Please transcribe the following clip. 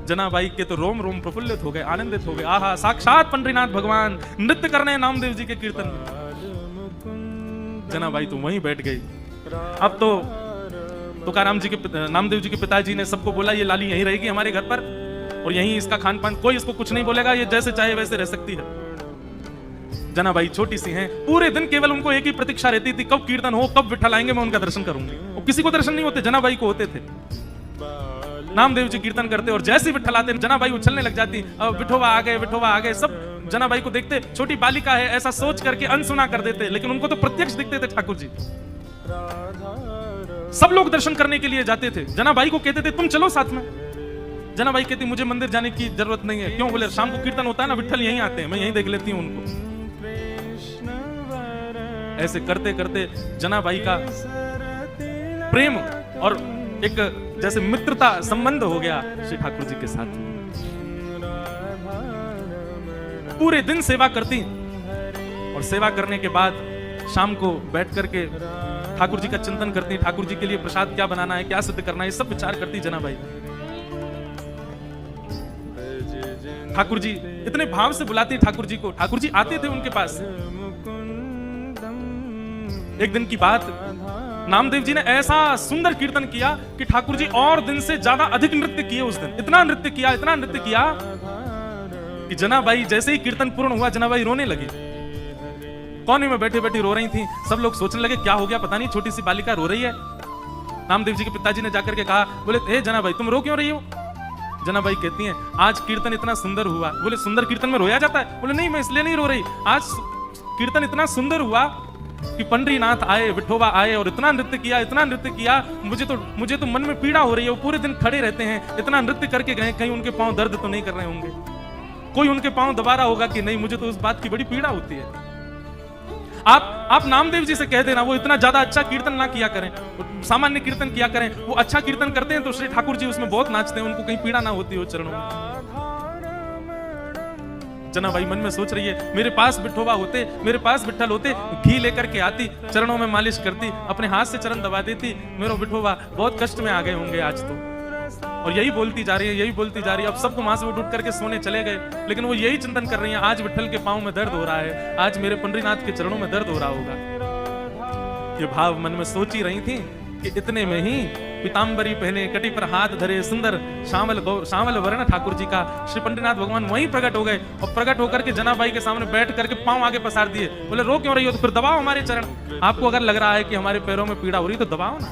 जनाबाई के तो रोम रोम प्रफुल्लित हो गए, आनंदित हो गए। आहा, साक्षात पंडरीनाथ भगवान नृत्य करने नामदेव जी के कीर्तन में। जनाबाई तो वहीं बैठ गई। अब तो तुकाराम जी के, नामदेव जी के पिताजी ने सबको बोला ये लाली यहीं रहेगी हमारे घर पर, और यहीं इसका खान पान, कोई इसको कुछ नहीं बोलेगा, ये जैसे चाहे वैसे रह सकती है। जनाबाई छोटी सी हैं, पूरे दिन केवल उनको एक ही प्रतीक्षा रहती थी, कब कीर्तन हो, कब विठल आएंगे, मैं उनका दर्शन करूंगी। और किसी को दर्शन नहीं होते, जनाबाई को होते थे। नामदेव जी कीर्तन करते और जैसे ही विठल आते जनाबाई उछलने लग जाती। अब विठोबा आ गए, विठोबा आ गए। सब जनाबाई को देखते, छोटी बालिका है ऐसा सोच करके अनसुना कर देते, लेकिन उनको तो प्रत्यक्ष दिखते थे ठाकुर जी। सब लोग दर्शन करने के लिए जाते थे, जनाबाई को कहते थे तुम चलो साथ में। जनाबाई कहती मुझे मंदिर जाने की जरूरत नहीं है। क्यों? बोले शाम को कीर्तन होता है ना, विठल यहीं आते हैं, मैं यहीं देख लेती हूँ उनको। ऐसे करते करते जनाबाई का प्रेम और एक जैसे मित्रता संबंध हो गया श्री ठाकुर जी के साथ। पूरे दिन सेवा करती और सेवा करने के बाद शाम को बैठ करके ठाकुर जी का चिंतन करती। ठाकुर जी के लिए प्रसाद क्या बनाना है, क्या सिद्ध करना है, सब विचार करती जनाबाई। ठाकुर जी इतने भाव से बुलाती ठाकुर जी को, ठाकुर जी आते थे उनके पास। एक दिन की बात, नामदेव जी ने ऐसा सुंदर कीर्तन किया कि ठाकुर जी और दिन से ज्यादा अधिक नृत्य किए उस दिन। इतना नृत्य किया कि जनाबाई जैसे ही कीर्तन पूर्ण हुआ, जनाबाई रोने लगी। कोने में बैठे बैठी रो रही थी। सब लोग सोचने लगे क्या हो गया, पता नहीं छोटी सी बालिका रो रही है। नामदेव जी के पिताजी ने जाकर के कहा, बोले हे जनाबाई तुम रो क्यों रही हो? जनाबाई कहती हैं आज कीर्तन इतना सुंदर हुआ। बोले सुंदर कीर्तन में रोया जाता है? बोले नहीं, मैं इसलिए नहीं रो रही, आज कीर्तन इतना सुंदर हुआ कि पंडरीनाथ आए, विठोबा आए और इतना नृत्य किया। मुझे तो मन में पीड़ा हो रही है। वो पूरे दिन खड़े रहते हैं, इतना नृत्य करके गए, कहीं उनके पांव दर्द तो नहीं कर रहे होंगे, कोई उनके पांव दबा रहा होगा कि नहीं? मुझे तो उस बात की बड़ी पीड़ा होती है। आप नामदेव जी से कह देना वो इतना ज्यादा अच्छा कीर्तन ना किया करें, सामान्य कीर्तन किया करें। वो अच्छा कीर्तन करते हैं तो श्री ठाकुर जी उसमें बहुत नाचते हैं, उनको कहीं पीड़ा ना होती हो चरणों में। जनाबाई मन में सोच रही है मेरे पास विठोबा होते, मेरे पास विठल होते, घी लेकर के आती, चरणों में मालिश करती, अपने हाथ से चरण दबा देती, मेरा विठोबा बहुत कष्ट में आ गए होंगे आज तो। और यही बोलती जा रही है। अब सबको वहां से उठ करके सोने चले गए, लेकिन वो यही चिंतन कर रही हैं आज विठल के पांव में दर्द हो रहा है, आज मेरे पंडरीनाथ के चरणों में दर्द हो रहा होगा। ये भाव मन में सोच ही रही थी कि इतने में ही पीताम्बरी पहने, कटी पर हाथ धरे, सुंदर श्यामल वर्ण ठाकुर जी का श्री पंडरीनाथ भगवान वहीं प्रकट हो गए। और प्रकट होकर के जनाबाई के सामने बैठ करके पांव आगे पसार दिए। बोले रो क्यों रही हो? तो फिर दबाओ हमारे चरण। आपको अगर लग रहा है कि हमारे पैरों में पीड़ा हो रही तो दबाओ ना।